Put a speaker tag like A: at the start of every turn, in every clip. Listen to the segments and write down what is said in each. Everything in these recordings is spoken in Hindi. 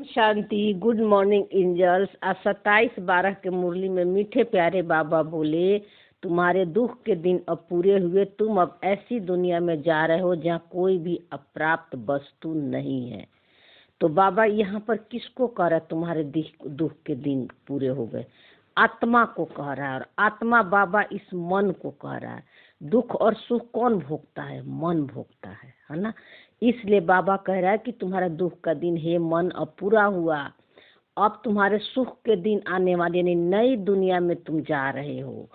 A: शांति। Good morning angels. आज 27/12 के मुरली में मीठे प्यारे बाबा बोले, तुम्हारे दुख के दिन अब पूरे हुए। तुम अब ऐसी दुनिया में जा रहे हो जहाँ कोई भी अप्राप्त वस्तु नहीं है। तो बाबा यहाँ पर किसको कह रहा है तुम्हारे दुख के दिन पूरे हो गए? आत्मा को कह रहा है। और आत्मा बाबा इस मन को कह रहा है। दुख और सुख कौन भोगता है? मन भोगता है ना। इसलिए बाबा कह रहा है कि तुम्हारा दुख का दिन हे मन अब पूरा हुआ। अब तुम्हारे सुख के दिन आने वाले, यानी नई दुनिया में तुम जा रहे हो।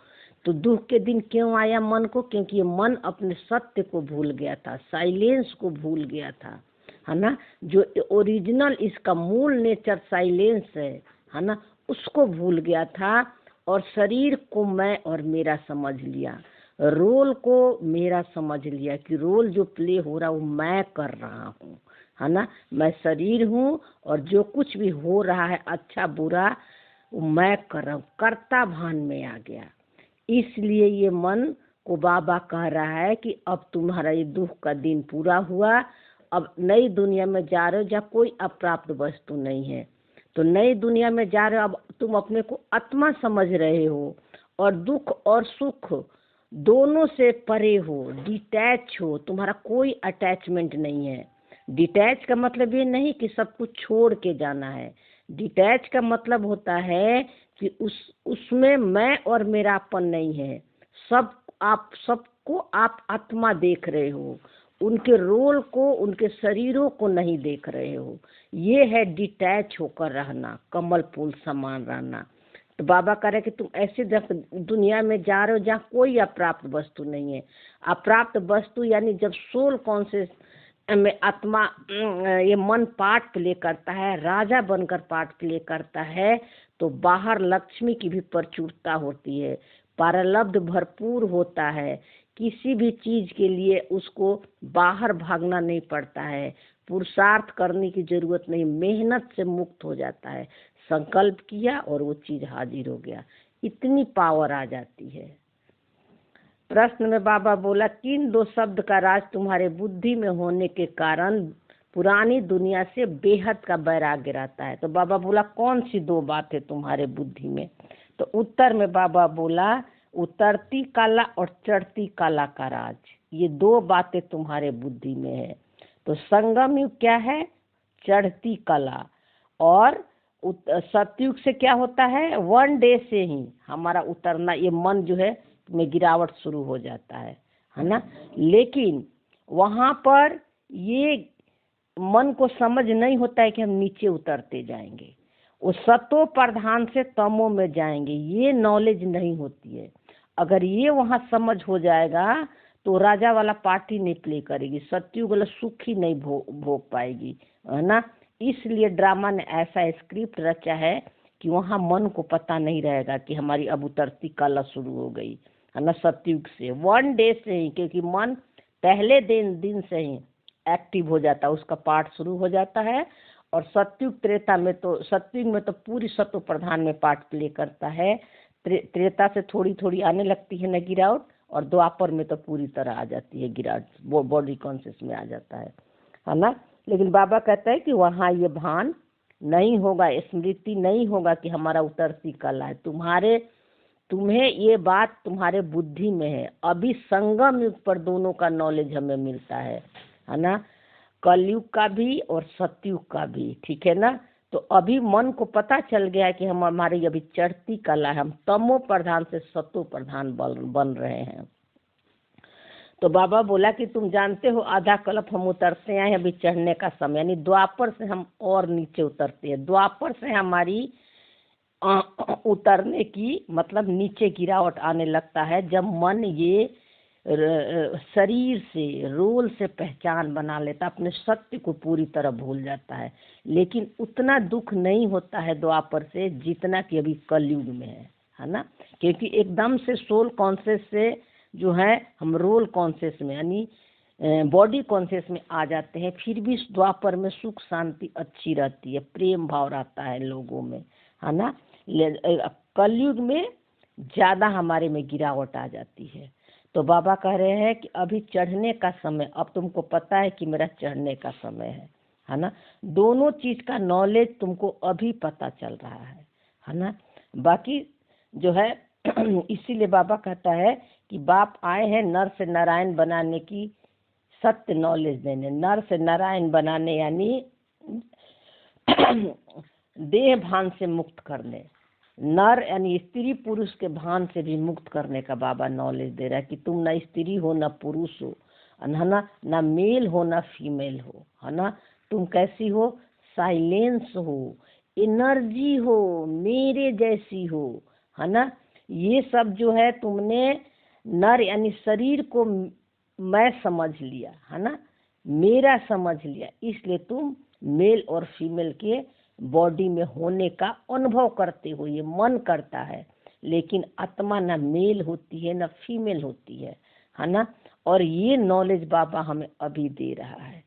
A: तो दुख के दिन क्यों आया मन को? क्योंकि ये मन अपने सत्य को भूल गया था, साइलेंस को भूल गया था, है ना। जो ओरिजिनल इसका मूल नेचर साइलेंस है ना, उसको भूल गया था। और शरीर को मैं और मेरा समझ लिया, रोल को मेरा समझ लिया कि रोल जो प्ले हो रहा वो मैं कर रहा हूँ, है ना। मैं शरीर हूँ और जो कुछ भी हो रहा है अच्छा बुरा वो मैं कर रहा हूँ, कर्ता भान में आ गया। इसलिए ये मन को बाबा कह रहा है कि अब तुम्हारा ये दुख का दिन पूरा हुआ। अब नई दुनिया में जा रहे हो जहाँ कोई अप्राप्त वस्तु नहीं है। तो नई दुनिया में जा रहे हो, अब तुम अपने को आत्मा समझ रहे हो और दुख और सुख दोनों से परे हो, डिटैच हो। तुम्हारा कोई अटैचमेंट नहीं है। डिटैच का मतलब ये नहीं कि सब कुछ छोड़ के जाना है। डिटैच का मतलब होता है कि उसमें मैं और मेरापन नहीं है। सबको आप आत्मा देख रहे हो, उनके रोल को, उनके शरीरों को नहीं देख रहे हो। ये है डिटैच होकर रहना, कमल फूल समान रहना। तो बाबा कह रहे कि तुम ऐसे दुनिया में जा रहे हो जहाँ कोई अप्राप्त वस्तु नहीं है। अप्राप्त वस्तु यानी जब सोल कॉन्शियस में आत्मा, ये मन पार्ट प्ले करता है, राजा बनकर पार्ट प्ले करता है, तो बाहर लक्ष्मी की भी प्रचुरता होती है, प्रारब्ध भरपूर होता है। किसी भी चीज के लिए उसको बाहर भागना नहीं पड़ता है, पुरुषार्थ करने की जरूरत नहीं, मेहनत से मुक्त हो जाता है। संकल्प किया और वो चीज हाजिर हो गया। इतनी पावर आ जाती है। प्रश्न में बाबा बोला, किन दो शब्द का राज तुम्हारे बुद्धि में होने के कारण पुरानी दुनिया से बेहद का वैराग्य रहता है? तो बाबा बोला, कौन सी दो बातें तुम्हारे बुद्धि में? तो उत्तर में बाबा बोला, उतरती कला और चढ़ती कला का राज, ये दो बातें तुम्हारे बुद्धि में है। तो संगम युग क्या है? चढ़ती कला। और सतयुग से क्या होता है? 1 डे से ही हमारा उतरना, ये मन जो है में गिरावट शुरू हो जाता है ना। लेकिन वहाँ पर ये मन को समझ नहीं होता है कि हम नीचे उतरते जाएंगे, वो सतो प्रधान से तमो में जाएंगे, ये नॉलेज नहीं होती है। अगर ये वहाँ समझ हो जाएगा तो राजा वाला पार्टी नहीं प्ले करेगी, सतयुग वाला सुख ही नहीं भोग पाएगी, है ना। इसलिए ड्रामा ने ऐसा स्क्रिप्ट रचा है कि वहाँ मन को पता नहीं रहेगा कि हमारी अब उतरती कला शुरू हो गई, है ना। सतयुग से 1 डे से ही, क्योंकि मन पहले दिन से ही एक्टिव हो जाता है, उसका पार्ट शुरू हो जाता है। और सतयुग त्रेता में तो, सतयुग में तो पूरी सतो प्रधान में पार्ट प्ले करता है। त्रेता से थोड़ी थोड़ी आने लगती है न गिरावट, और द्वापर में तो पूरी तरह आ जाती है गिरावट, वो बॉडी कॉन्शियस में आ जाता है ना। लेकिन बाबा कहता है कि वहाँ ये भान नहीं होगा, स्मृति नहीं होगा कि हमारा उतरती कला है। तुम्हें ये बात तुम्हारे बुद्धि में है। अभी संगम युग पर दोनों का नॉलेज हमें मिलता है ना, कलयुग का भी और सतयुग का भी, ठीक है ना। तो अभी मन को पता चल गया है कि हमारी अभी चढ़ती कला है, हम तमो प्रधान से सतो प्रधान बन रहे हैं। तो बाबा बोला कि तुम जानते हो आधा कल्प हम उतरते हैं, अभी चढ़ने का समय, यानी द्वापर से हम और नीचे उतरते हैं। द्वापर से हमारी उतरने की मतलब नीचे गिरावट आने लगता है, जब मन ये शरीर से, रोल से पहचान बना लेता, अपने सत्य को पूरी तरह भूल जाता है। लेकिन उतना दुख नहीं होता है द्वापर से जितना कि अभी कलयुग में है ना। क्योंकि एकदम से सोल कॉन्शियस से जो है हम रोल कॉन्शियस में, यानी बॉडी कॉन्शियस में आ जाते हैं। फिर भी द्वापर में सुख शांति अच्छी रहती है, प्रेम भाव रहता है लोगों में, है ना। कलयुग में ज़्यादा हमारे में गिरावट आ जाती है। तो बाबा कह रहे हैं कि अभी चढ़ने का समय, अब तुमको पता है कि मेरा चढ़ने का समय है ना। दोनों चीज का नॉलेज तुमको अभी पता चल रहा है ना। बाकी जो है इसीलिए बाबा कहता है कि बाप आए हैं नर से नारायण बनाने की सत्य नॉलेज देने। नर से नारायण बनाने यानी देह भान से मुक्त करने, नर यानी स्त्री पुरुष के भान से भी मुक्त करने का बाबा नॉलेज दे रहा है कि तुम ना स्त्री हो ना पुरुष हो, है ना मेल हो ना फीमेल हो, है ना। तुम कैसी हो? साइलेंस हो, एनर्जी हो, मेरे जैसी हो, है ना। ये सब जो है तुमने नर यानी शरीर को मैं समझ लिया, है ना, मेरा समझ लिया, इसलिए तुम मेल और फीमेल के बॉडी में होने का अनुभव करते हो। ये मन करता है, लेकिन आत्मा ना मेल होती है ना फीमेल होती है ना। और ये नॉलेज बाबा हमें अभी दे रहा है।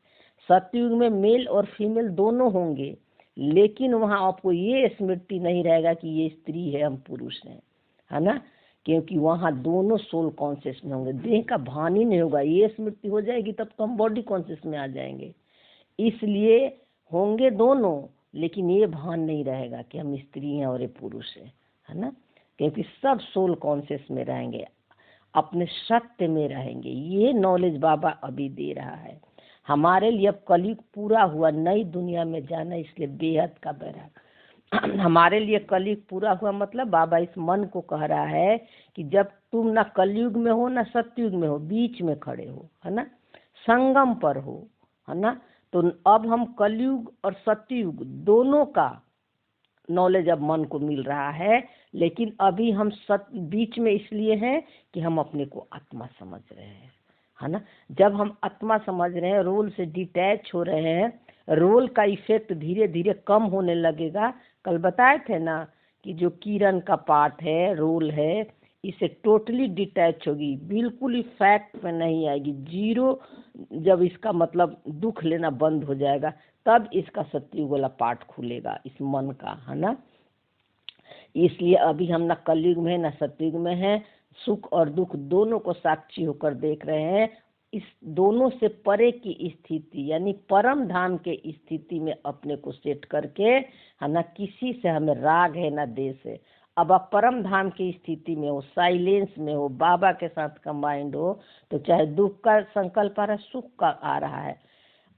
A: सतयुग में मेल और फीमेल दोनों होंगे, लेकिन वहाँ आपको ये स्मृति नहीं रहेगा कि ये स्त्री है हम पुरुष हैं, है ना, क्योंकि वहाँ दोनों सोल कॉन्शियस में होंगे। देह का भान ही नहीं होगा। ये स्मृति हो जाएगी तब तो हम बॉडी कॉन्शियस में आ जाएंगे। इसलिए होंगे दोनों, लेकिन ये भान नहीं रहेगा कि हम स्त्री हैं और ये पुरुष है ना, क्योंकि सब सोल कॉन्शियस में रहेंगे, अपने सत्य में रहेंगे। ये नॉलेज बाबा अभी दे रहा है हमारे लिए। अब कलयुग पूरा हुआ, नई दुनिया में जाना, इसलिए बेहद का बैराग हमारे लिए कलयुग पूरा हुआ। मतलब बाबा इस मन को कह रहा है कि जब तुम ना कलयुग में हो ना सतयुग में हो, बीच में खड़े हो, है ना, संगम पर हो, है ना। तो अब हम कलयुग और सतयुग दोनों का नॉलेज अब मन को मिल रहा है, लेकिन अभी हम बीच में इसलिए हैं कि हम अपने को आत्मा समझ रहे हैं, है ना। जब हम आत्मा समझ रहे हैं, रोल से डिटैच हो रहे हैं, रोल का इफेक्ट धीरे धीरे कम होने लगेगा। कल बताए थे ना कि जो किरण का पार्ट है, रोल है, इसे टोटली डिटैच होगी, बिल्कुल इफेक्ट में नहीं आएगी, जीरो। जब इसका मतलब दुख लेना बंद हो जाएगा, तब इसका सतयुग वाला पार्ट खुलेगा इस मन का, है ना। इसलिए अभी हम ना कलयुग में है ना सतयुग में है, सुख और दुख दोनों को साक्षी होकर देख रहे हैं। इस दोनों से परे की स्थिति यानी परम धाम के स्थिति में अपने को सेट करके, है ना, किसी से हमें राग है ना देश है। अब आप परम धाम की स्थिति में हो, साइलेंस में हो, बाबा के साथ कंबाइंड हो, तो चाहे दुख का संकल्प आ रहा है, सुख का आ रहा है,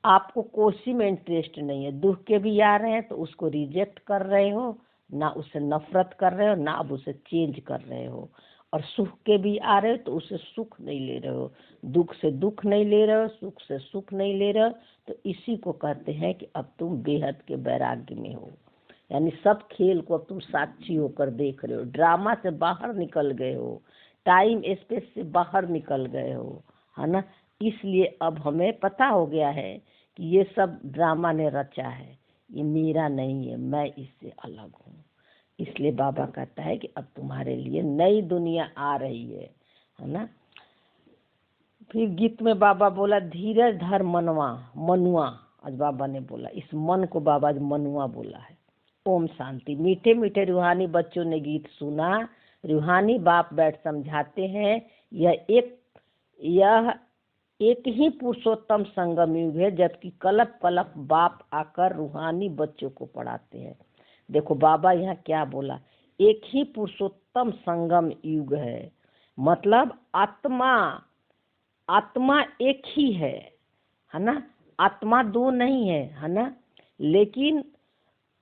A: आपको कोसी में इंटरेस्ट नहीं है। दुख के भी आ रहे हैं तो उसको रिजेक्ट कर रहे हो, ना उससे नफरत कर रहे हो, ना अब उसे चेंज कर रहे हो। और सुख के भी आ रहे हो तो उससे सुख नहीं ले रहे हो, दुख से दुख नहीं ले रहे हो, सुख से सुख नहीं ले रहे हो। तो इसी को कहते हैं कि अब तुम बेहद के वैराग्य में हो, यानी सब खेल को अब तुम साक्षी होकर देख रहे हो, ड्रामा से बाहर निकल गए हो, टाइम स्पेस से बाहर निकल गए हो, है ना। इसलिए अब हमें पता हो गया है कि ये सब ड्रामा ने रचा है, ये मेरा नहीं है, मैं इससे अलग हूँ। इसलिए बाबा कहता है कि अब तुम्हारे लिए नई दुनिया आ रही है ना। फिर गीत में बाबा बोला धीरज धर मनवा मनुआ। आज बाबा ने बोला इस मन को, बाबा आज मनुआ बोला है। ओम शांति। मीठे मीठे रूहानी बच्चों ने गीत सुना, रूहानी बाप बैठ समझाते हैं। यह एक ही पुरुषोत्तम संगम युग है, जबकि कलप कलप बाप आकर रूहानी बच्चों को पढ़ाते हैं। देखो बाबा यहाँ क्या बोला, एक ही पुरुषोत्तम संगम युग है, मतलब आत्मा एक ही है ना, आत्मा दो नहीं है ना। लेकिन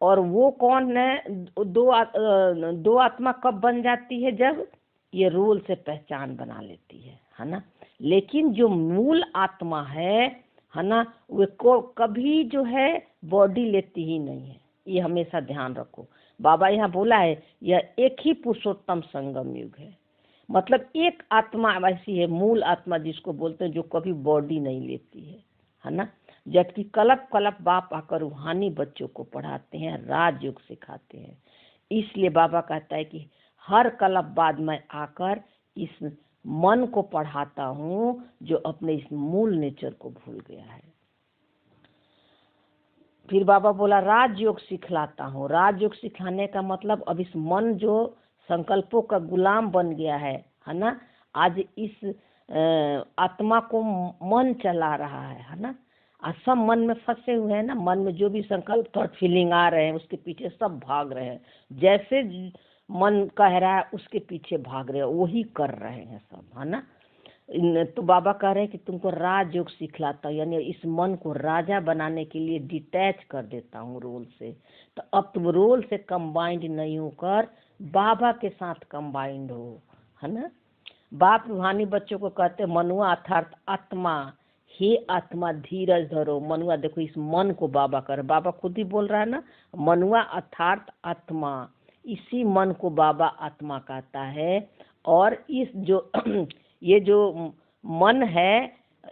A: और वो कौन है, दो आत्मा कब बन जाती है, जब ये रोल से पहचान बना लेती है ना। लेकिन जो मूल आत्मा है ना, वे को कभी जो है बॉडी लेती ही नहीं है, ये हमेशा ध्यान रखो। बाबा यहाँ बोला है यह एक ही पुरुषोत्तम संगम युग है, मतलब एक आत्मा ऐसी है, मूल आत्मा जिसको बोलते हैं, जो कभी बॉडी नहीं लेती है ना। जबकि कलप कलप बाप आकर रूहानी बच्चों को पढ़ाते हैं, राजयोग सिखाते हैं। इसलिए बाबा कहता है कि हर कलप बाद में आकर इस मन को पढ़ाता हूँ जो अपने इस मूल नेचर को भूल गया है। फिर बाबा बोला राजयोग सिखलाता हूँ। राजयोग सिखाने का मतलब अब इस मन जो संकल्पों का गुलाम बन गया है ना, आज इस आत्मा को मन चला रहा है ना। आज सब मन में फंसे हुए हैं ना, मन में जो भी संकल्प थॉट फीलिंग आ रहे हैं उसके पीछे सब भाग रहे हैं, जैसे मन कह रहा है उसके पीछे भाग रहे हैं, वही कर रहे हैं सब, है ना। तो बाबा कह रहे हैं कि तुमको राजयोग सिखलाता हूँ, यानी इस मन को राजा बनाने के लिए डिटैच कर देता हूँ रोल से। तो अब तुम रोल से कंबाइंड नहीं होकर बाबा के साथ कंबाइंड हो, है ना। बाप रूहानी बच्चों को कहते मनुआ अर्थात आत्मा, हे आत्मा धीरज धरो। मनुआ देखो इस मन को बाबा कर, बाबा खुद ही बोल रहा है ना, मनुआ अर्थात आत्मा, इसी मन को बाबा आत्मा कहता है। और इस जो ये जो मन है,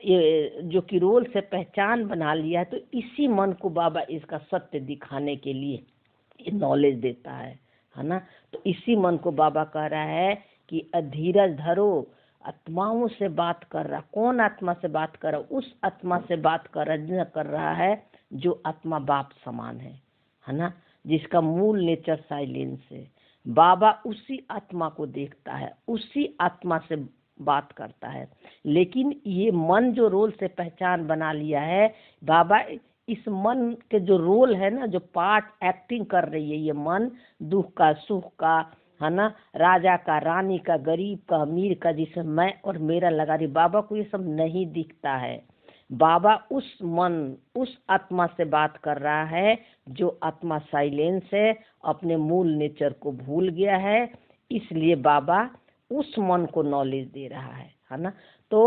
A: ये जो कि रोल से पहचान बना लिया है, तो इसी मन को बाबा इसका सत्य दिखाने के लिए नॉलेज देता है ना। तो इसी मन को बाबा कह रहा है कि धीरज धरो, आत्माओं से बात कर रहा। कौन आत्मा से बात कर रहा? उस आत्मा से बात कर रहा है जो आत्मा बाप समान है ना, जिसका मूल नेचर साइलेंस है। बाबा उसी आत्मा को देखता है, उसी आत्मा से बात करता है। लेकिन ये मन जो रोल से पहचान बना लिया है, बाबा इस मन के जो रोल है ना, जो पार्ट एक्टिंग कर रही है ये मन, दुख का सुख का, है ना, राजा का, रानी का, गरीब का, अमीर का, जिसे मैं और मेरा लगा रही, बाबा को ये सब नहीं दिखता है। बाबा उस मन, उस आत्मा से बात कर रहा है जो आत्मा साइलेंस है, अपने मूल नेचर को भूल गया है। इसलिए बाबा उस मन को नॉलेज दे रहा है ना। तो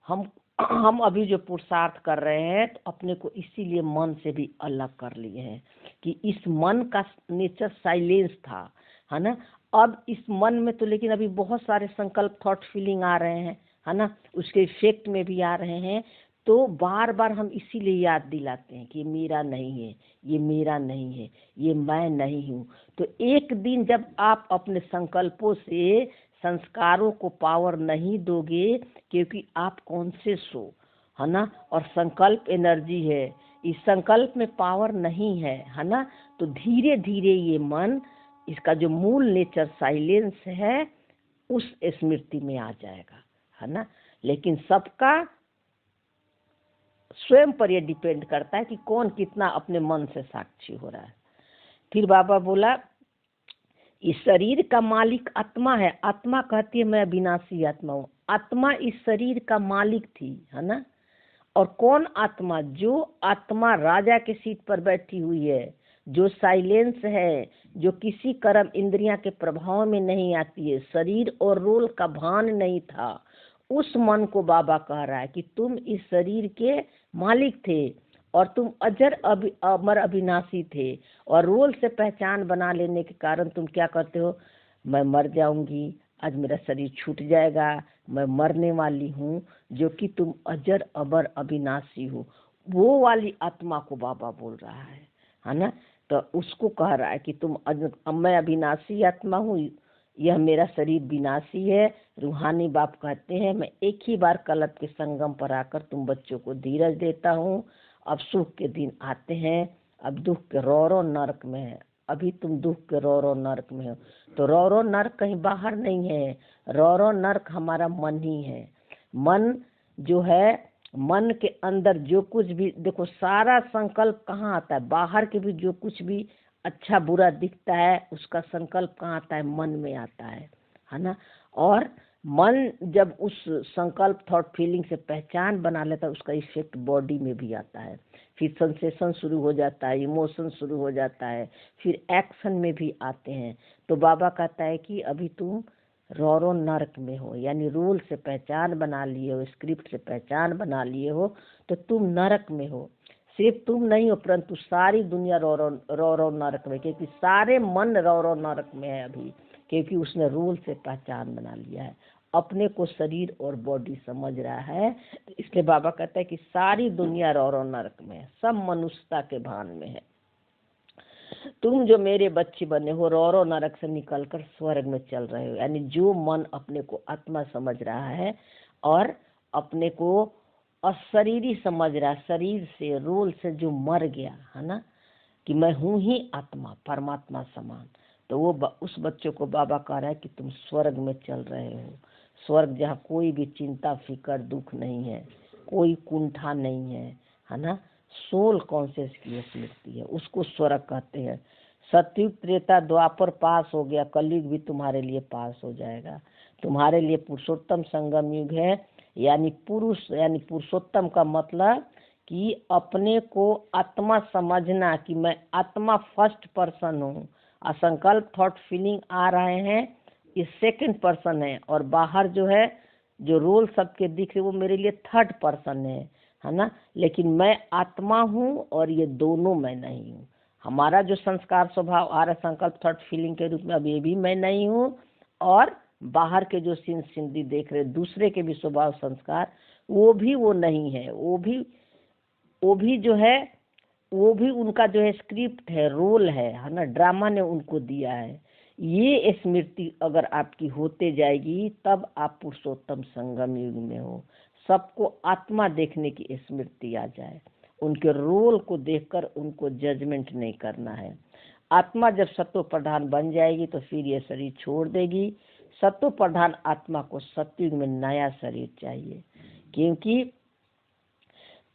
A: हम अभी जो पुरुषार्थ कर रहे हैं, तो अपने को इसीलिए मन से भी अलग कर लिए हैं कि इस मन का नेचर साइलेंस था, है ना। अब इस मन में तो लेकिन अभी बहुत सारे संकल्प थॉट फीलिंग आ रहे हैं, है ना, उसके इफेक्ट में भी आ रहे हैं। तो बार बार हम इसीलिए याद दिलाते हैं कि ये मेरा नहीं है, ये मेरा नहीं है, ये मैं नहीं हूँ। तो एक दिन जब आप अपने संकल्पों से संस्कारों को पावर नहीं दोगे, क्योंकि आप कॉन्शियस हो, है ना, और संकल्प एनर्जी है, इस संकल्प में पावर नहीं है ना, तो धीरे धीरे ये मन, इसका जो मूल नेचर साइलेंस है, उस स्मृति में आ जाएगा, है ना। लेकिन सबका स्वयं पर यह डिपेंड करता है कि कौन कितना अपने मन से साक्षी हो रहा है। फिर बाबा बोला इस शरीर का मालिक आत्मा है। आत्मा कहती है मैं अविनाशी आत्मा हूँ। आत्मा इस शरीर का मालिक थी, है ना। और कौन आत्मा? जो आत्मा राजा के सीट पर बैठी हुई है, जो साइलेंस है, जो किसी कर्म इंद्रियां के प्रभाव में नहीं आती है, शरीर और रोल का भान नहीं था, उस मन को बाबा कह रहा है कि तुम इस शरीर के मालिक थे और तुम अजर अमर अविनाशी थे, और रोल से पहचान बना लेने के कारण तुम क्या करते हो? मैं मर जाऊंगी, आज मेरा शरीर छूट जाएगा, मैं मरने वाली हूँ, जो कि तुम अजर अमर अविनाशी हो। वो वाली आत्मा को बाबा बोल रहा है ना। तो उसको कह रहा है कि मैं अविनाशी आत्मा हूँ, यह मेरा शरीर विनाशी है। रूहानी बाप कहते हैं मैं एक ही बार कल्प के संगम पर आकर तुम बच्चों को धीरज देता हूँ। अब सुख के दिन आते हैं, अब दुख के रो नरक में है। अभी तुम दुख के रो नरक में हो, तो रो नरक कहीं बाहर नहीं है, रो नरक हमारा मन ही है। मन जो है, मन के अंदर जो कुछ भी देखो, सारा संकल्प कहाँ आता है? बाहर के भी जो कुछ भी अच्छा बुरा दिखता है, उसका संकल्प कहाँ आता है? मन में आता है ना। और मन जब उस संकल्प थॉट फीलिंग से पहचान बना लेता है, उसका इफेक्ट बॉडी में भी आता है। फिर सेंसेशन शुरू हो जाता है, इमोशन शुरू हो जाता है, फिर एक्शन में भी आते हैं। तो बाबा कहता है कि अभी तुम रो नरक में हो, यानी रूल से पहचान बना लिए हो, स्क्रिप्ट से पहचान बना लिए हो, तो तुम नरक में हो। सिर्फ तुम नहीं हो, परंतु सारी दुनिया रो नरक में, क्योंकि सारे मन रो नरक में है अभी, क्योंकि उसने रूल से पहचान बना लिया है, अपने को शरीर और बॉडी समझ रहा है। इसलिए बाबा कहता है कि सारी दुनिया रो नरक में है, सब मनुष्यता के भान में है। तुम जो मेरे बच्चे बने हो, रो नरक से निकलकर स्वर्ग में चल रहे हो। यानी जो मन अपने को आत्मा समझ रहा है और अपने को अशरीरी समझ रहा है, शरीर से रोल से जो मर गया है ना, कि मैं हूँ ही आत्मा, परमात्मा समान, तो वो उस बच्चों को बाबा कह रहा है कि तुम स्वर्ग में चल रहे हो। स्वर्ग जहाँ कोई भी चिंता फिकर दुख नहीं है, कोई कुंठा नहीं है, है ना। सोल कॉन्शियस की स्मृति है, उसको स्वर्ग कहते हैं। सतयुग त्रेता द्वापर पास हो गया, कलयुग भी तुम्हारे लिए पास हो जाएगा। तुम्हारे लिए पुरुषोत्तम संगम युग है, यानी पुरुष यानी पुरुषोत्तम का मतलब कि अपने को आत्मा समझना कि मैं आत्मा फर्स्ट पर्सन हूँ। असंकल्प थॉट फीलिंग आ रहे हैं, ये सेकंड पर्सन है, और बाहर जो है जो रोल सबके दिख रहे वो मेरे लिए थर्ड पर्सन है ना। लेकिन मैं आत्मा हूँ और ये दोनों मैं नहीं हूँ। हमारा जो संस्कार स्वभाव आ रहा संकल्प थॉट फीलिंग के रूप में, अब ये भी मैं नहीं हूँ, और बाहर के जो सीन सिंधी देख रहे दूसरे के भी स्वभाव संस्कार, वो भी वो नहीं है। वो भी जो है, वो भी उनका जो है स्क्रिप्ट है, रोल है ना, ड्रामा ने उनको दिया है। ये स्मृति अगर आपकी होते जाएगी तब आप पुरुषोत्तम संगम युग में हो। सबको आत्मा देखने की स्मृति आ जाए, उनके रोल को देखकर उनको जजमेंट नहीं करना है। आत्मा जब सत्व प्रधान बन जाएगी तो फिर ये शरीर छोड़ देगी। सत्व प्रधान आत्मा को सत्युग में नया शरीर चाहिए, क्योंकि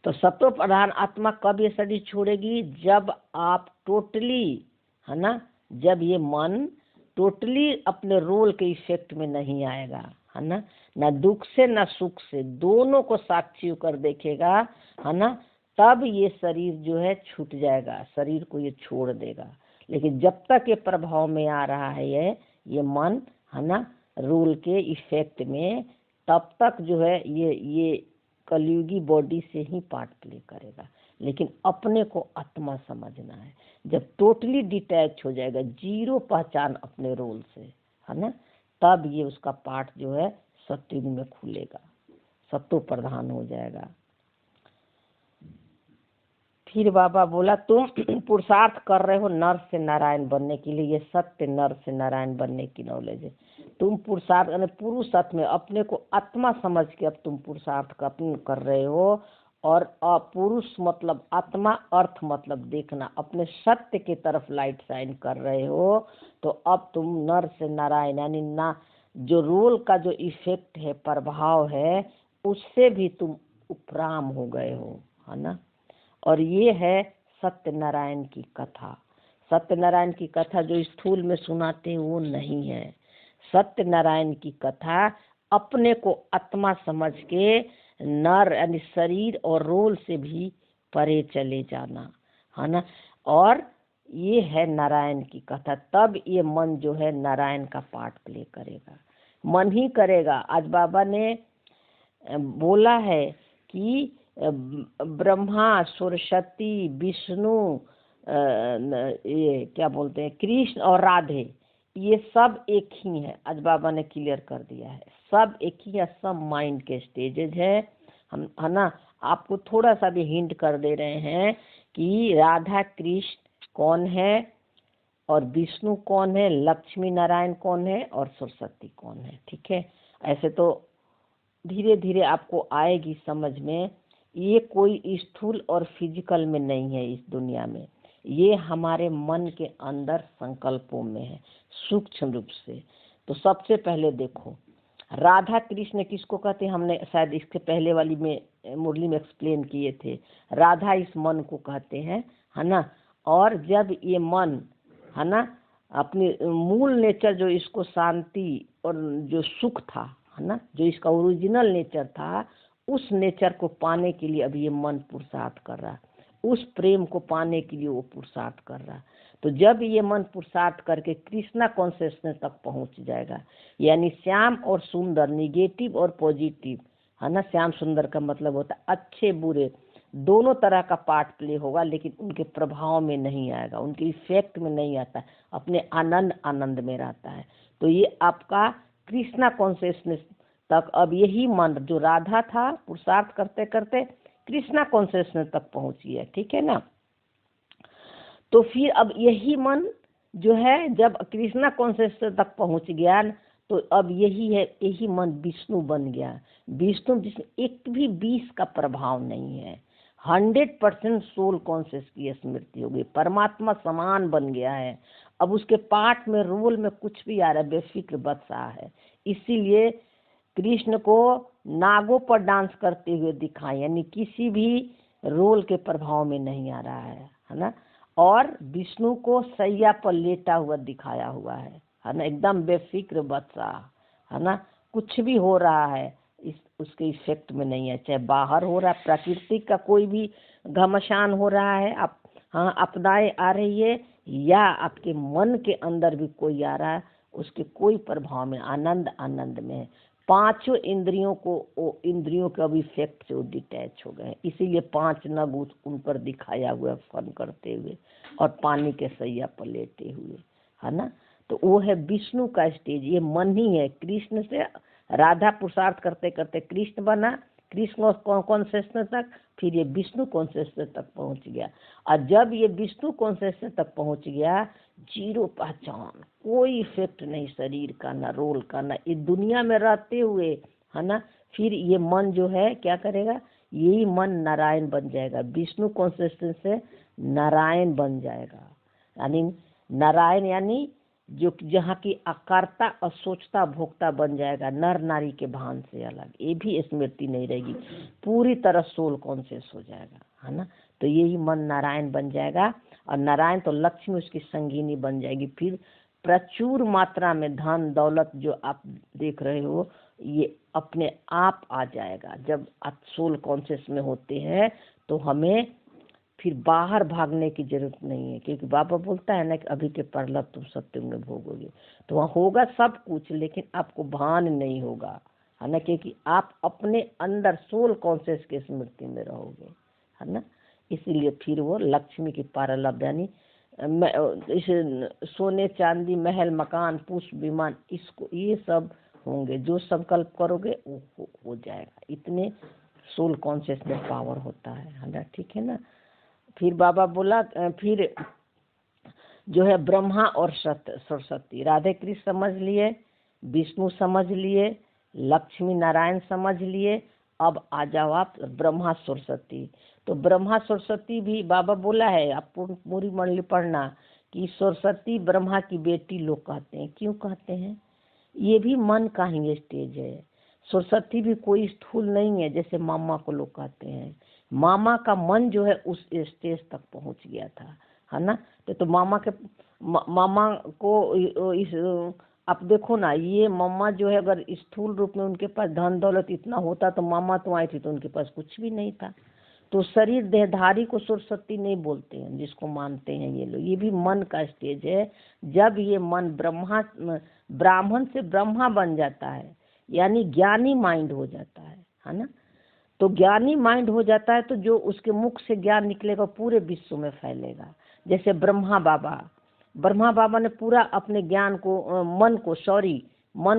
A: तो सत्व प्रधान आत्मा कब ये शरीर छोड़ेगी? जब आप टोटली, है ना, जब ये मन टोटली अपने रोल के इफेक्ट में नहीं आएगा, है ना, ना दुख से ना सुख से, दोनों को साक्षी होकर देखेगा, है ना, तब ये शरीर जो है छूट जाएगा, शरीर को ये छोड़ देगा। लेकिन जब तक ये प्रभाव में आ रहा है ये मन, है ना, रोल के इफेक्ट में, तब तक जो है ये कलयुगी बॉडी से ही पार्ट प्ले करेगा। लेकिन अपने को आत्मा समझना है। जब टोटली डिटैच हो जाएगा, जीरो पहचान अपने रोल से, है ना, तब ये उसका पार्ट जो है सत्युग में खुलेगा, सत्व प्रधान हो जाएगा। फिर बाबा बोला तुम पुरुषार्थ कर रहे हो नर से नारायण बनने के लिए, ये सत्य नर से नारायण बनने की नॉलेज है। तुम पुरुषार्थ यानी पुरुष अर्थ में अपने को आत्मा समझ के अब तुम पुरुषार्थ कर रहे हो, और पुरुष मतलब आत्मा, अर्थ मतलब देखना, अपने सत्य की तरफ लाइट शाइन कर रहे हो। तो अब तुम नर से नारायण यानी ना, जो रोल का जो इफेक्ट है, प्रभाव है, उससे भी तुम उपराम हो गए हो, है ना। और ये है सत्यनारायण की कथा। सत्यनारायण की कथा जो स्थूल में सुनाते हैं वो नहीं है। सत्यनारायण की कथा अपने को आत्मा समझ के नर यानी शरीर और रोल से भी परे चले जाना, है ना। और ये है नारायण की कथा। तब ये मन जो है नारायण का पार्ट प्ले करेगा, मन ही करेगा। आज बाबा ने बोला है कि ब्रह्मा, सरस्वती, विष्णु, ये क्या बोलते हैं, कृष्ण और राधे, ये सब एक ही है। आज बाबा ने क्लियर कर दिया है, सब एक ही है, सब माइंड के स्टेजेज है। हम, है ना, आपको थोड़ा सा भी हिंट कर दे रहे हैं कि राधा कृष्ण कौन है, और विष्णु कौन है, लक्ष्मी नारायण कौन है, और सरस्वती कौन है। ठीक है, ऐसे तो धीरे धीरे आपको आएगी समझ में। ये कोई स्थूल और फिजिकल में नहीं है इस दुनिया में, ये हमारे मन के अंदर संकल्पों में है, सूक्ष्म रूप से। तो सबसे पहले देखो, राधा कृष्ण किसको कहते हैं, हमने शायद इसके पहले वाली में मुरली में एक्सप्लेन किए थे। राधा इस मन को कहते हैं, है ना। और जब ये मन, है ना, अपनी मूल नेचर जो इसको शांति और जो सुख था, है ना, जो इसका ओरिजिनल नेचर था, उस नेचर को पाने के लिए अभी ये मन पुरुषार्थ कर रहा है, उस प्रेम को पाने के लिए वो पुरुषार्थ कर रहा है। तो जब ये मन पुरुषार्थ करके कृष्णा कॉन्शियसनेस तक पहुंच जाएगा, यानी श्याम और सुंदर, निगेटिव और पॉजिटिव, है ना, श्याम सुंदर का मतलब होता है अच्छे बुरे दोनों तरह का पार्ट प्ले होगा, लेकिन उनके प्रभाव में नहीं आएगा, उनके इफेक्ट में नहीं आता, अपने आनंद में रहता है। तो ये आपका कृष्णा कॉन्शियसनेस तक अब यही मन जो राधा था पुरुषार्थ करते करते कृष्णा कॉन्शियसनेस तक पहुंची है। ठीक है ना। तो फिर अब यही मन जो है जब कृष्णा कॉन्शियसनेस तक पहुंच गया, तो अब यही है, यही मन विष्णु बन गया। विष्णु जिसमें एक भी 20 का प्रभाव नहीं है, 100% सोल कॉन्शियस की स्मृति हो गई, परमात्मा समान बन गया है। अब उसके पार्ट में रोल में कुछ भी आ रहा है, बेफिक्र बदसा है। इसीलिए कृष्ण को नागों पर डांस करते हुए दिखाएं, यानी किसी भी रोल के प्रभाव में नहीं आ रहा है ना। और विष्णु को सैया पर लेटा हुआ दिखाया हुआ है ना, एकदम बेफिक्र बच्चा, है ना। कुछ भी हो रहा है उसके इफेक्ट में नहीं है, चाहे बाहर हो रहा है, प्रकृति का कोई भी घमसान हो रहा है, आप हाँ आपदाएं आ रही है, या आपके मन के अंदर भी कोई आ रहा है, उसके कोई प्रभाव में आनंद आनंद में है। पांचों इंद्रियों के अभी इफेक्ट से वो डिटैच हो गए, इसीलिए 5 नग उन पर दिखाया हुआ फन करते हुए और पानी के सैया पर लेटे हुए, है ना। तो वो है विष्णु का स्टेज, ये मन ही है। कृष्ण से राधा पुरुषार्थ करते करते कृष्ण बना, कृष्ण कॉन्शियसनेस तक, फिर ये विष्णु कॉन्शियसनेस तक पहुंच गया। और जब ये विष्णु कॉन्शियसनेस तक पहुंच गया, जीरो पहचान, कोई इफेक्ट नहीं शरीर का, ना रोल का, ना इस दुनिया में रहते हुए, है ना। फिर ये मन जो है क्या करेगा, यही मन नारायण बन जाएगा, विष्णु कॉन्शियसनेस से नारायण बन जाएगा। यानी नारायण यानी जो जहाँ की अकारता असोचता भोक्ता बन जाएगा, नर नारी के भान से अलग, ये भी स्मृति नहीं रहेगी, पूरी तरह सोल कॉन्शियस हो जाएगा, है ना। तो यही मन नारायण बन जाएगा, और नारायण तो लक्ष्मी उसकी संगीनी बन जाएगी। फिर प्रचुर मात्रा में धन दौलत जो आप देख रहे हो, ये अपने आप आ जाएगा। जब आप सोल कॉन्शियस में होते हैं तो हमें फिर बाहर भागने की जरूरत नहीं है, क्योंकि बाबा बोलता है ना कि अभी के परलभ तुम सत्युग में भोगोगे। तो वहाँ होगा सब कुछ, लेकिन आपको भान नहीं होगा, है ना, क्योंकि आप अपने अंदर सोल कॉन्शियस की स्मृति में रहोगे, है ना। इसीलिए फिर वो लक्ष्मी की पारलभ, यानी इस सोने चांदी महल मकान पुष्प विमान, इसको ये सब होंगे, जो संकल्प करोगे वो हो जाएगा। इतने सोल कॉन्शियस में पावर होता है ना, ठीक है ना। फिर बाबा बोला, फिर जो है ब्रह्मा और सरस्वती, राधे कृष्ण समझ लिए, विष्णु समझ लिए, लक्ष्मी नारायण समझ लिए, अब आ जाओ आप ब्रह्मा सरस्वती। तो ब्रह्मा सरस्वती भी बाबा बोला है, आप पूरी मंडली पढ़ना, कि सरस्वती ब्रह्मा की बेटी लोग कहते हैं। क्यों कहते हैं? ये भी मन का ही स्टेज है। सरस्वती भी कोई स्थूल नहीं है जैसे मामा को लोग कहते हैं। मामा का मन जो है उस स्टेज तक पहुंच गया था, है ना। तो मामा को इस आप देखो ना, ये मामा जो है अगर स्थूल रूप में उनके पास धन दौलत इतना होता तो मामा तो आई थी, तो उनके पास कुछ भी नहीं था। तो शरीर देहधारी को सरस्वती नहीं बोलते हैं, जिसको मानते हैं ये लोग। ये भी मन का स्टेज है। जब ये मन ब्राह्मण से ब्रह्मा बन जाता है, यानी ज्ञानी माइंड हो जाता है ना। तो ज्ञानी माइंड हो जाता है तो जो उसके मुख से ज्ञान निकलेगा पूरे विश्व में फैलेगा। जैसे ब्रह्मा बाबा ने पूरा अपने ज्ञान को मन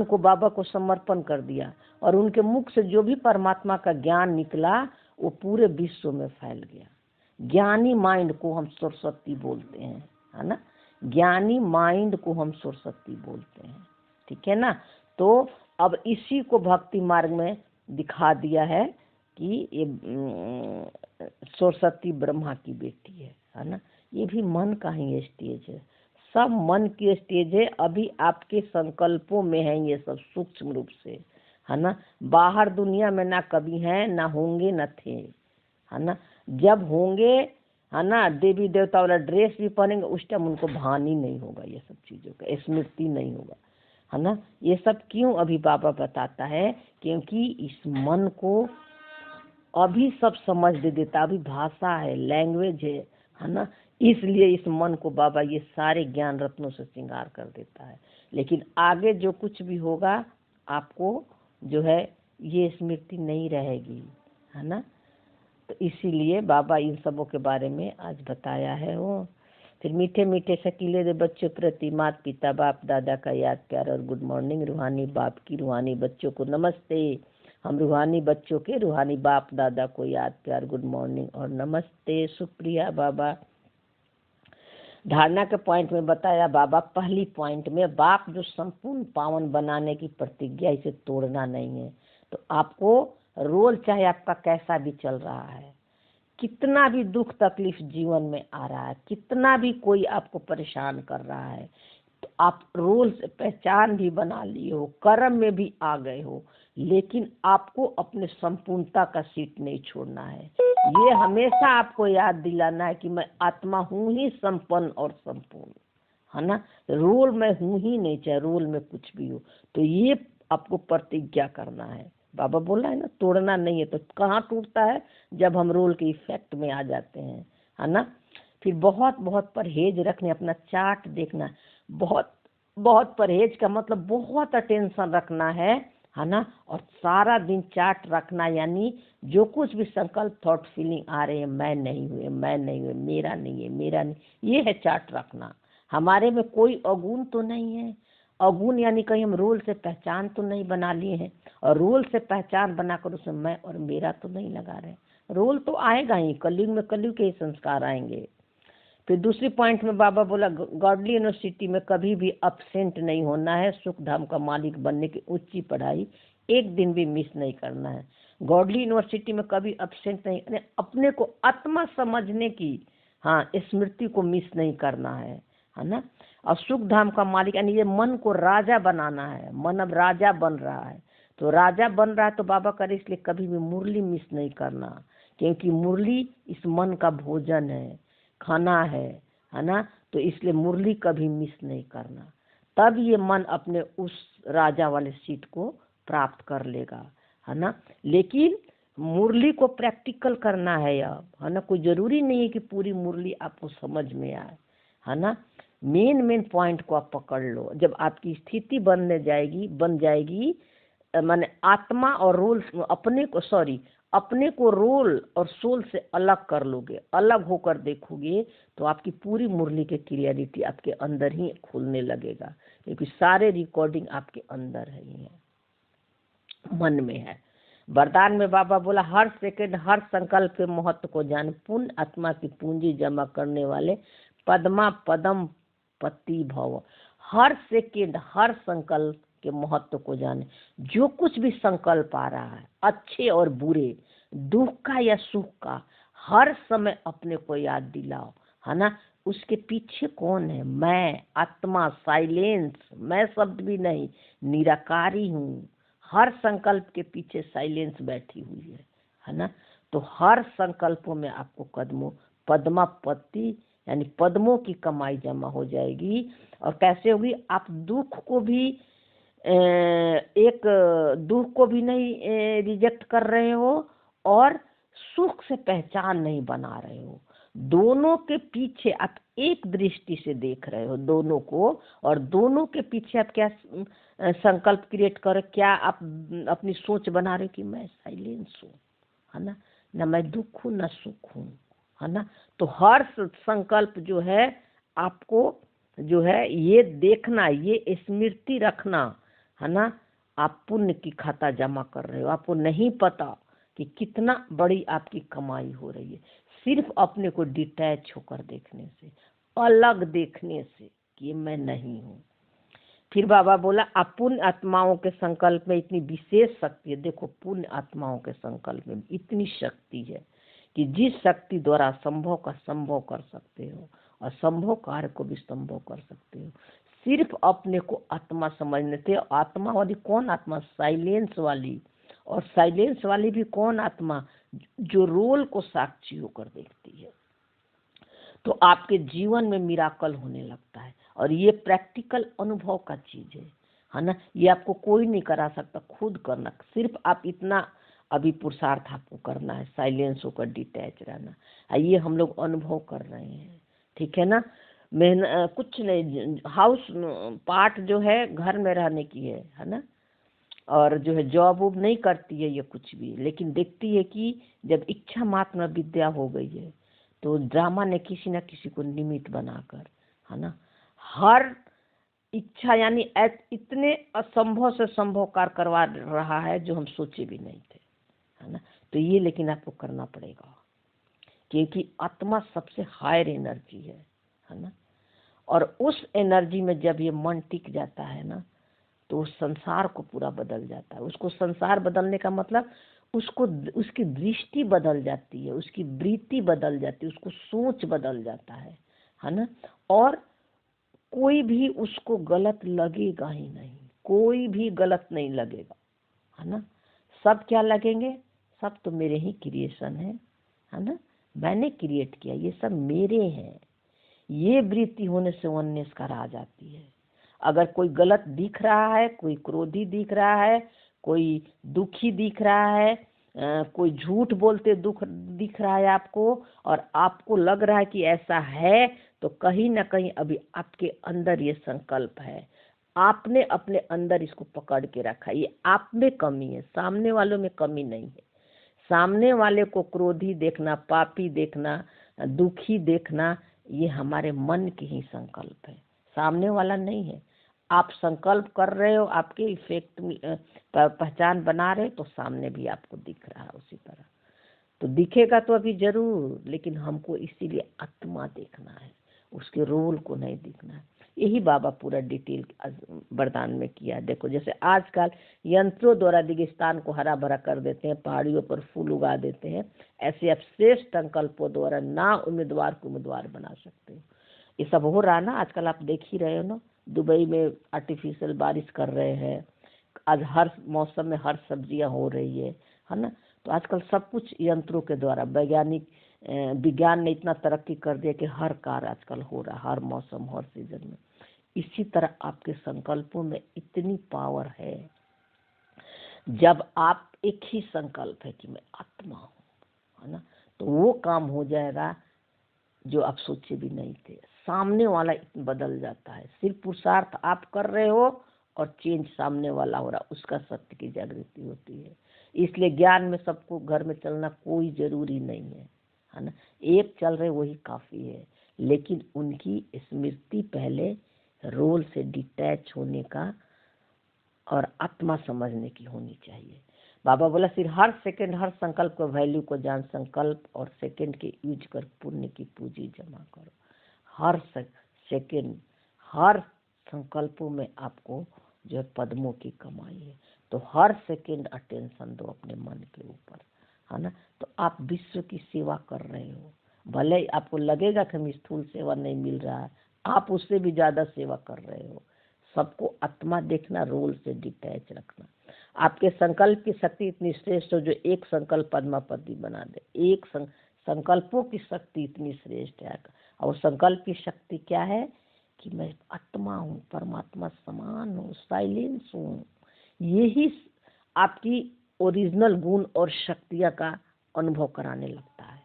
A: को बाबा को समर्पण कर दिया, और उनके मुख से जो भी परमात्मा का ज्ञान निकला वो पूरे विश्व में फैल गया। ज्ञानी माइंड को हम सरस्वती बोलते हैं, है ना। ज्ञानी माइंड को हम सरस्वती बोलते हैं, ठीक है ना। तो अब इसी को भक्ति मार्ग में दिखा दिया है कि ये सरस्वती ब्रह्मा की बेटी है ना। ये भी मन का ही स्टेज है, सब मन की स्टेज है। अभी आपके संकल्पों में है ये सब सूक्ष्म रूप से, है ना। बाहर दुनिया में ना कभी हैं, ना होंगे, न थे, है ना। जब होंगे, है ना, देवी देवता वाला ड्रेस भी पहनेंगे, उस टाइम उनको भान ही नहीं होगा, ये सब चीज़ों का स्मृति नहीं होगा, है ना। ये सब क्यों अभी बाबा बताता है, क्योंकि इस मन को अभी सब समझ दे देता, अभी भाषा है, लैंग्वेज है ना। इसलिए इस मन को बाबा ये सारे ज्ञान रत्नों से श्रृंगार कर देता है। लेकिन आगे जो कुछ भी होगा आपको जो है ये स्मृति नहीं रहेगी, है ना। तो इसीलिए बाबा इन सबों के बारे में आज बताया है। वो फिर मीठे मीठे शकीले दे बच्चों प्रति माता पिता बाप दादा का याद प्यार और गुड मॉर्निंग। रूहानी बाप की रूहानी बच्चों को नमस्ते। हम रूहानी बच्चों के रूहानी बाप दादा को याद प्यार गुड मॉर्निंग और नमस्ते। सुप्रिया बाबा धारणा के पॉइंट में बताया बाबा, पहली पॉइंट में बाप जो संपूर्ण पावन बनाने की प्रतिज्ञा, इसे तोड़ना नहीं है। तो आपको रोल चाहे आपका कैसा भी चल रहा है, कितना भी दुख तकलीफ जीवन में आ रहा है, कितना भी कोई आपको परेशान कर रहा है, तो आप रोल से पहचान भी बना लिए हो, कर्म में भी आ गए हो, लेकिन आपको अपने संपूर्णता का सीट नहीं छोड़ना है। ये हमेशा आपको याद दिलाना है कि मैं आत्मा हूँ ही संपन्न और संपूर्ण, है ना। रोल में हूँ ही नहीं, चाहे रोल में कुछ भी हो। तो ये आपको प्रतिज्ञा करना है। बाबा बोला है ना, तोड़ना नहीं है। तो कहाँ टूटता है? जब हम रोल के इफेक्ट में आ जाते हैं, है ना। फिर बहुत बहुत परहेज रखने, अपना चार्ट देखना। बहुत बहुत परहेज का मतलब बहुत अटेंशन रखना है ना। और सारा दिन चार्ट रखना, यानी जो कुछ भी संकल्प थॉट फीलिंग आ रहे हैं, मैं नहीं हुए, मैं नहीं हुए, मेरा नहीं है, मेरा नहीं, ये है चार्ट रखना। हमारे में कोई अवगुण तो नहीं है। अवगुण यानी कहीं हम रोल से पहचान तो नहीं बना लिए हैं, और रोल से पहचान बनाकर उसमें मैं और मेरा तो नहीं लगा रहे। रोल तो आएगा ही, कलयुग में कलयुग के ही संस्कार आएंगे। फिर दूसरी पॉइंट में बाबा बोला, गॉडली यूनिवर्सिटी में कभी भी अपसेंट नहीं होना है। सुख धाम का मालिक बनने की ऊंची पढ़ाई एक दिन भी मिस नहीं करना है। गॉडली यूनिवर्सिटी में कभी अपसेंट नहीं, अपने को आत्मा समझने की, हाँ, स्मृति को मिस नहीं करना है ना। और सुख धाम का मालिक यानी ये मन को राजा बनाना है। मन अब राजा बन रहा है, तो राजा बन रहा है तो बाबा करे इसलिए कभी भी मुरली मिस नहीं करना, क्योंकि मुरली इस मन का भोजन है, खाना है ना। तो इसलिए मुरली कभी मिस नहीं करना, तब ये मन अपने उस राजा वाले सीट को प्राप्त कर लेगा, है ना। लेकिन मुरली को प्रैक्टिकल करना है अब, है ना। कोई जरूरी नहीं है कि पूरी मुरली आपको समझ में आए, है ना। मेन पॉइंट को आप पकड़ लो। जब आपकी स्थिति बन जाएगी, माने आत्मा और रोल अपने को रोल और सोल से अलग कर लोगे, अलग होकर देखोगे, तो आपकी पूरी मुरली की क्लियरिटी आपके अंदर ही खुलने लगेगा, क्योंकि सारे रिकॉर्डिंग आपके अंदर है, मन में है। वरदान में बाबा बोला, हर सेकंड हर संकल्प के महत्व को जान, पुण्य आत्मा की पूंजी जमा करने वाले पद्मा पदम पति भव। हर सेकंड हर संकल्प के महत्व को जाने। जो कुछ भी संकल्प आ रहा है, अच्छे और बुरे, दुख का या सुख का, हर समय अपने को याद दिलाओ, है ना। उसके पीछे कौन है? मैं आत्मा, साइलेंस, मैं शब्द भी नहीं, निराकारी हूँ। हर संकल्प के पीछे साइलेंस बैठी हुई है ना। तो हर संकल्पों में आपको कदमों पद्मापति यानी पद्मों की कमाई जमा हो जाएगी। और कैसे होगी? आप दुख को भी नहीं रिजेक्ट कर रहे हो, और सुख से पहचान नहीं बना रहे हो। दोनों के पीछे आप एक दृष्टि से देख रहे हो दोनों को, और दोनों के पीछे आप क्या संकल्प क्रिएट कर, क्या आप अपनी सोच बना रहे हो कि मैं साइलेंस हूँ, है ना मैं दुख हूँ ना सुख हूँ, है ना। तो हर संकल्प जो है आपको जो है ये देखना, ये स्मृति रखना, है ना। आप पुण्य की खाता जमा कर रहे हो, आपको नहीं पता कि कितना बड़ी आपकी कमाई हो रही है, सिर्फ अपने को डिटैच होकर देखने से, अलग देखने से कि मैं नहीं हूँ। फिर बाबा बोला, आप पुण्य आत्माओं के संकल्प में इतनी विशेष शक्ति है। देखो, पुण्य आत्माओं के संकल्प में इतनी शक्ति है कि जिस शक्ति द्वारा संभव का संभव कर सकते हो, और संभव कार्य को भी संभव कर सकते हो, सिर्फ अपने को आत्मा समझने थे। आत्मा वाली कौन आत्मा? साइलेंस वाली। और साइलेंस वाली भी कौन आत्मा? जो रोल को साक्षी होकर देखती है। तो आपके जीवन में मिराकल होने लगता है, और ये प्रैक्टिकल अनुभव का चीज है ना। ये आपको कोई नहीं करा सकता, खुद करना। सिर्फ आप इतना अभी पुरुषार्थ आपको करना है, साइलेंस होकर डिटैच रहना। ये हम लोग अनुभव कर रहे हैं, ठीक है ना। मेहनत कुछ नहीं, हाउस पार्ट जो है घर में रहने की है ना। और जो है जॉब वॉब नहीं करती है ये कुछ भी, लेकिन देखती है कि जब इच्छा मात्र विद्या हो गई है, तो ड्रामा ने किसी न किसी को निमित्त बनाकर, है ना, हर इच्छा यानी इतने असंभव से संभव कार्य करवा रहा है जो हम सोचे भी नहीं थे, है ना। तो ये लेकिन आपको करना पड़ेगा, क्योंकि आत्मा सबसे हायर एनर्जी है ना। और उस एनर्जी में जब ये मन टिक जाता है ना, तो उस संसार को पूरा बदल जाता है। उसको संसार बदलने का मतलब उसको, उसकी दृष्टि बदल जाती है, उसकी वृत्ति बदल जाती है, उसको सोच बदल जाता है ना। और कोई भी उसको गलत लगेगा ही नहीं, कोई भी गलत नहीं लगेगा, है ना। सब क्या लगेंगे? सब तो मेरे ही क्रिएशन है है ना, मैंने क्रिएट किया, ये सब मेरे हैं। ये वृत्ति होने से वननेस का राज आती है। अगर कोई गलत दिख रहा है, कोई क्रोधी दिख रहा है, कोई दुखी दिख रहा है, कोई झूठ बोलते दुख दिख रहा है आपको, और आपको लग रहा है कि ऐसा है, तो कहीं ना कहीं अभी आपके अंदर ये संकल्प है, आपने अपने अंदर इसको पकड़ के रखा। ये आप में कमी है, सामने वालों में कमी नहीं है। सामने वाले को क्रोधी देखना, पापी देखना, दुखी देखना, ये हमारे मन के ही संकल्प है, सामने वाला नहीं है। आप संकल्प कर रहे हो, आपके इफेक्ट पहचान बना रहे हो, तो सामने भी आपको दिख रहा है उसी तरह। तो दिखेगा तो अभी जरूर, लेकिन हमको इसीलिए आत्मा देखना है, उसके रोल को नहीं दिखना है। यही बाबा पूरा डिटेल वरदान में किया। देखो जैसे आजकल यंत्रों द्वारा रेगिस्तान को हरा भरा कर देते हैं, पहाड़ियों पर फूल उगा देते हैं, ऐसे आप श्रेष्ठ संकल्पों द्वारा ना उम्मीदवार को उम्मीदवार बना सकते हो। ये सब हो रहा है ना आजकल, आप देख ही रहे हो ना, दुबई में आर्टिफिशियल बारिश कर रहे हैं, आज हर मौसम में हर सब्जियां हो रही है ना। तो आजकल सब कुछ यंत्रों के द्वारा, विज्ञान ने इतना तरक्की कर दिया कि हर कार्य आजकल हो रहा है, हर मौसम हर सीजन में। इसी तरह आपके संकल्पों में इतनी पावर है। जब आप एक ही संकल्प है कि मैं आत्मा हूँ, है ना, तो वो काम हो जाएगा जो आप सोचे भी नहीं थे। सामने वाला बदल जाता है। सिर्फ पुरुषार्थ आप कर रहे हो और चेंज सामने वाला हो रहा, उसका सत्य की जागृति होती है। इसलिए ज्ञान में सबको घर में चलना कोई जरूरी नहीं है ना। एक चल रहे वही काफी है, लेकिन उनकी स्मृति पहले रोल से डिटैच होने का और आत्मा समझने की होनी चाहिए। बाबा बोला सिर्फ हर सेकंड हर संकल्प को वैल्यू को जान, संकल्प और सेकंड के यूज कर पुण्य की पूंजी जमा करो। हर सेकंड हर संकल्पों में आपको जो है पद्मों की कमाई है। तो हर सेकंड अटेंशन दो अपने मन के ऊपर, है ना। तो आप विश्व की सेवा कर रहे हो। भले आपको लगेगा कि हमें स्थूल सेवा नहीं मिल रहा है, आप उससे भी ज्यादा सेवा कर रहे हो। सबको आत्मा देखना, रोल से डिटैच रखना। आपके संकल्प की शक्ति इतनी श्रेष्ठ हो जो एक संकल्प पद्मापति बना दे। एक संकल्पों की शक्ति इतनी श्रेष्ठ है। और संकल्प की शक्ति क्या है कि मैं आत्मा हूँ, परमात्मा समान हूँ, साइलेंस हूँ। यही आपकी ओरिजिनल गुण और शक्तियाँ का अनुभव कराने लगता है।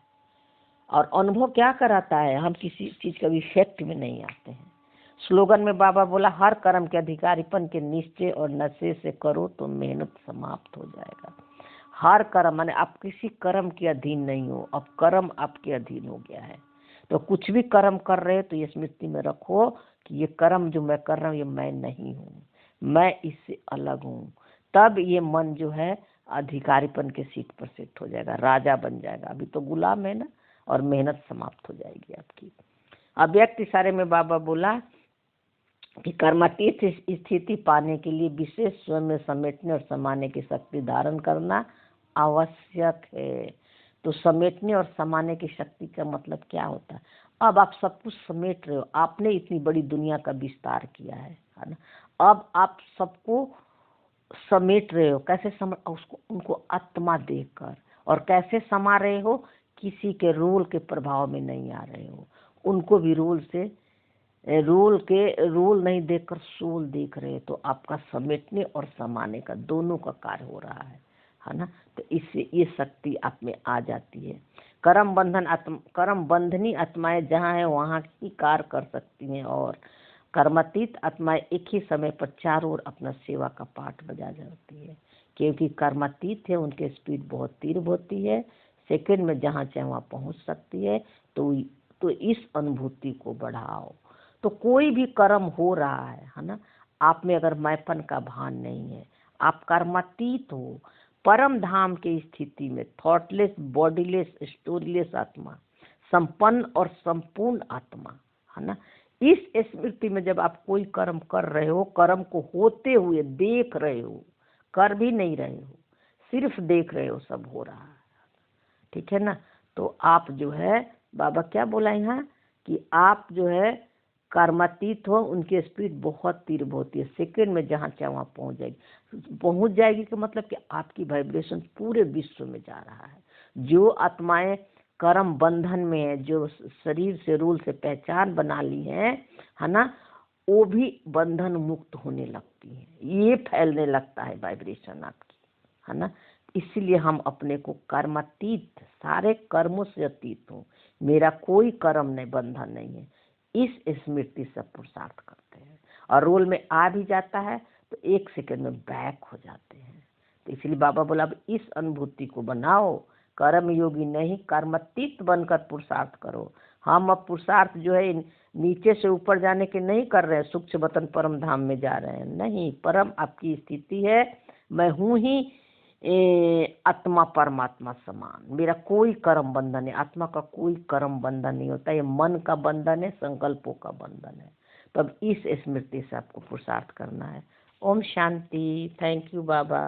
A: और अनुभव क्या कराता है, हम किसी चीज का इफेक्ट में नहीं आते हैं। स्लोगन में बाबा बोला हर कर्म के अधिकारीपन के निश्चय और नशे से करो तो मेहनत समाप्त हो जाएगा। हर कर्म माने आप किसी कर्म के अधीन नहीं हो, अब कर्म आपके अधीन हो गया है। तो कुछ भी कर्म कर रहे हो तो ये स्मृति में रखो कि ये कर्म जो मैं कर रहा हूँ ये मैं नहीं हूँ, मैं इससे अलग हूँ। तब ये मन जो है अधिकारीपन के सीट पर सेट हो जाएगा, राजा बन जाएगा। अभी तो गुलाम है ना, और मेहनत समाप्त हो जाएगी आपकी। अव्यक्त इशारे में बाबा बोला कि कर्मातीत स्थिति पाने के लिए विशेष स्वयं में समेटने और समाने की शक्ति धारण करना आवश्यक है। तो समेटने और समाने की शक्ति का मतलब क्या होता है? अब आप सब कुछ समेट रहे हो, आपने इतनी बड़ी दुनिया का विस्तार किया है ना। अब आप सबको समेट रहे हो, कैसे उसको उनको आत्मा देकर। और कैसे समा रहे हो? किसी के रोल के प्रभाव में नहीं आ रहे हो, उनको भी रोल नहीं देखकर सोल देख रहे। तो आपका समेटने और समाने का दोनों का कार्य हो रहा है ना। तो इससे ये शक्ति आप में आ जाती है। कर्म बंधनी आत्माएं जहाँ है वहाँ ही कार्य कर सकती हैं, और कर्मातीत आत्माएं एक ही समय पर चारों ओर अपना सेवा का पाठ बजा जाती है। क्योंकि कर्मातीत है, उनके स्पीड बहुत तीव्र होती है, सेकंड में जहाँ चाहे वहाँ पहुँच सकती है। तो इस अनुभूति को बढ़ाओ। तो कोई भी कर्म हो रहा है ना, आप में अगर मैपन का भान नहीं है, आप कर्मातीत हो, परम धाम की स्थिति में थॉटलेस, बॉडीलेस, स्टोरीलेस आत्मा, संपन्न और संपूर्ण आत्मा, है ना। इस स्मृति में जब आप कोई कर्म कर रहे हो, कर्म को होते हुए देख रहे हो, कर भी नहीं रहे हो, सिर्फ देख रहे हो सब हो रहा है, ठीक है ना। तो आप जो है, बाबा क्या बोला यहाँ कि आप जो है कर्मातीत हो, उनकी स्पीड बहुत तीव्र होती है, सेकंड में जहाँ चाहे वहाँ पहुँच जाएगी। का मतलब कि आपकी वाइब्रेशन पूरे विश्व में जा रहा है। जो आत्माएं कर्म बंधन में है, जो शरीर से रूल से पहचान बना ली है ना, वो भी बंधन मुक्त होने लगती है, ये फैलने लगता है वाइब्रेशन आपकी, है ना। इसीलिए हम अपने को कर्मातीत, सारे कर्मों से अतीत हूँ, मेरा कोई कर्म नहीं, बंधन नहीं है, इस स्मृति से पुरुषार्थ करते हैं। और रोल में आ भी जाता है तो 1 सेकंड में बैक हो जाते हैं। तो इसलिए बाबा बोला अब इस अनुभूति को बनाओ, कर्म योगी नहीं, कर्मातीत बनकर पुरुषार्थ करो। हम अब पुरुषार्थ जो है नीचे से ऊपर जाने के नहीं कर रहे हैं, सूक्ष्म वतन परम धाम में जा रहे हैं, नहीं, परम आपकी स्थिति है, मैं हूँ ही आत्मा परमात्मा समान, मेरा कोई कर्म बंधन है, आत्मा का कोई कर्म बंधन नहीं होता, ये मन का बंधन है, संकल्पों का बंधन है। तो अब इस स्मृति से आपको पुरुषार्थ करना है। ओम शांति। Thank you Baba.